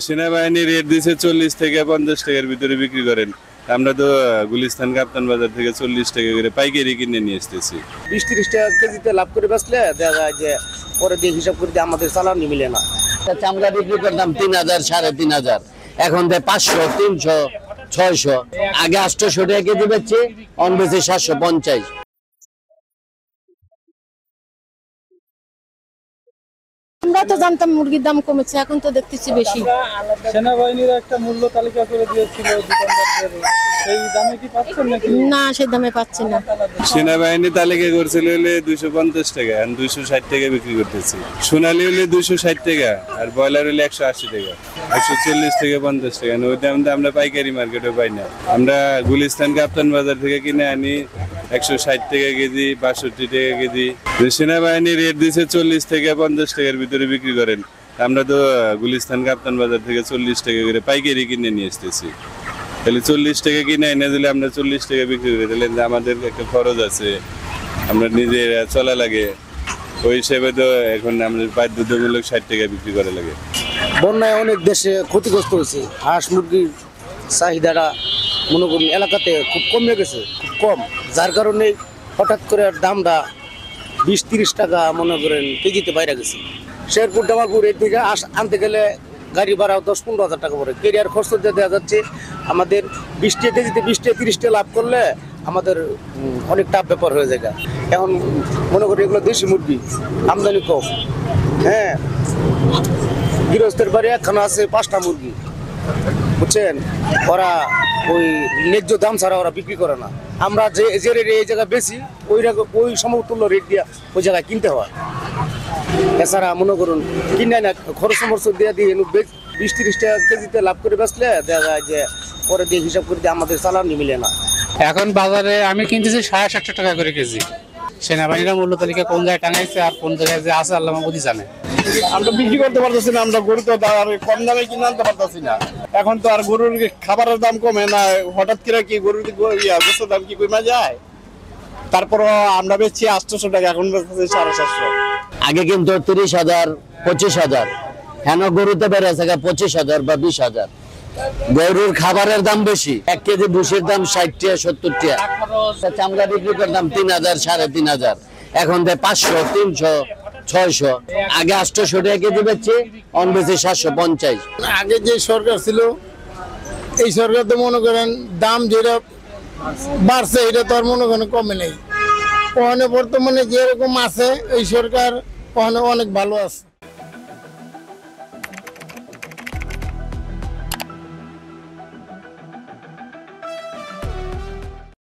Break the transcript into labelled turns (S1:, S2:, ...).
S1: সেনাবাহিনী রেট দিচ্ছে 40 থেকে 50 টাকার ভিতরে বিক্রি করেন। আমরা তো গুলিস্তান কাপ্তান বাজার থেকে 40 টাকা করে পাইকারি কিনে নিয়ে আসতেছি।
S2: 20-30 টাকা কেজিতে লাভ করে বেচলে দেখা যায় যে পরে দিয়ে হিসাব করে দিয়ে আমাদের চালানি মিলে না।
S3: চামড়া বিক্রি করতাম 3000 3500, এখন দেয় 500 300 600। আগে 800 টাকা কেজি বেচছে, অন বেচে 750।
S4: আমরা তো জানতাম মুরগির দাম কমেছে, এখন তো দেখতেছি বেশি।
S5: সেনাবাহিনীর একটা মূল্য তালিকা করে দিয়েছিল দোকানদারদের, সেই দামে কি পাচ্ছেন নাকি?
S4: না, সেই দামে পাচ্ছি না।
S1: সেনাবাহিনী তালিকা করছিল হলে 250 টাকা, এখন 260 টাকা বিক্রি করতেছি। সোনালী হলে 260 টাকা, আর ব্রয়লার হলে 180 টাকা, 140 থেকে 50 টাকা। ওই দাম আমরা পাইকারি মার্কেটে পাই না। আমরা গুলিস্তান কাপ্তান বাজার থেকে কিনে আনি 160 টাকা কেজি, 62 টাকা কেজি। সেনাবাহিনী রেট দিচ্ছে 40 থেকে 50 টাকার ভিতরে বিক্রি করেন। আমরা তো গুলিস্তান কাপ্তান বাজার থেকে 40 টাকা করে পাইকারি কিনে নিয়ে আসতেছি। তাহলে 40 টাকা কিনে এনে দিলে আমরা 40 টাকা বিক্রি করি, তাহলে আমাদের একটা খরচ আছে, আমরা নিজের চলা লাগে। ওই হিসেবে তো এখন আমাদের বাধ্যতামূলক 60 টাকা বিক্রি করা লাগে।
S2: বন্যায় অনেক দেশে ক্ষতিগ্রস্ত হয়েছে। হাঁস মুরগির চাহিদাটা মনে করুন এলাকাতে খুব কমে গেছে, খুব কম, যার কারণে হঠাৎ করে দামটা 20-30 টাকা মনে করেন কেজিতে বাইরে গেছে। শেরপুর জামালপুর এর থেকে আনতে গেলে গাড়ি ভাড়া 10-15 হাজার টাকা পড়ে। কেরিয়ার খরচ দেওয়া যাচ্ছে আমাদের 20 টাকা কেজিতে 20 টাকা 30 টাকা লাভ করলে আমাদের অনেক টাফ ব্যাপার হয়ে যায়। এখন মনে করি এগুলো দেশি মুরগি, আমদানি কম। হ্যাঁ, গৃহস্থের বাড়ি একখানা আছে 5টা মুরগি, বুঝছেন? ওরা ওই ন্যায্য দাম ছাড়া ওরা বিক্রি করে না। আমরা যে রেটে এই জায়গায় বেশি, ওই সমতুল্য রেট দিয়ে ওই জায়গায় কিনতে হয়। এছাড়া মনে করুন কিনে না খরচ মরচ দিয়ে 20-30 টাকা কেজিতে লাভ করে বেচলে দেখা যায় যে পরে দিয়ে হিসাব করে দিয়ে আমাদের চালানি মিলে না।
S6: এখন বাজারে আমি কিনতেছি 750 টাকা করে কেজি। সেনাবাহিনীরা মূল্য তালিকা কোন জায়গায় টাঙাইছে আর কোন জায়গায় যে আছে আল্লাহ মাহবুদই জানে।
S5: আমরা বিক্রি করতে পারতেছি না, আমরা গরু তো কম দামে কিনে আনতে পারতেছি না। এখন তো আর গরুর খাবারের দাম কমে না, হঠাৎ করে কি গরুর গোস্তের দাম কি কমে যায়? তারপর আমরা বেচছি 800 টাকা, এখন বেচছি 750।
S3: আগে কিন্তু 30,000 25,000, এখন গরুতে বেড়েছে 25,000 বা 20,000। গরুর খাবারের দাম বেশি। 1 কেজি ভুসির দাম 60 টাকা 70 টাকা। চামড়া বিক্রি করতাম 3000 3500, এখন দেয় 500 300 600। আগে 800 টাকা কেজি বেচছে, অন বেচে 750।
S5: আগে যে সরকার ছিল, এই সরকার তো মনে করেন দাম যেটা বাড়ছে এটা তো আর মনে করেন কমে নেই। ওখানে বর্তমানে যেরকম আছে এই সরকার ওখানে অনেক ভালো আছে।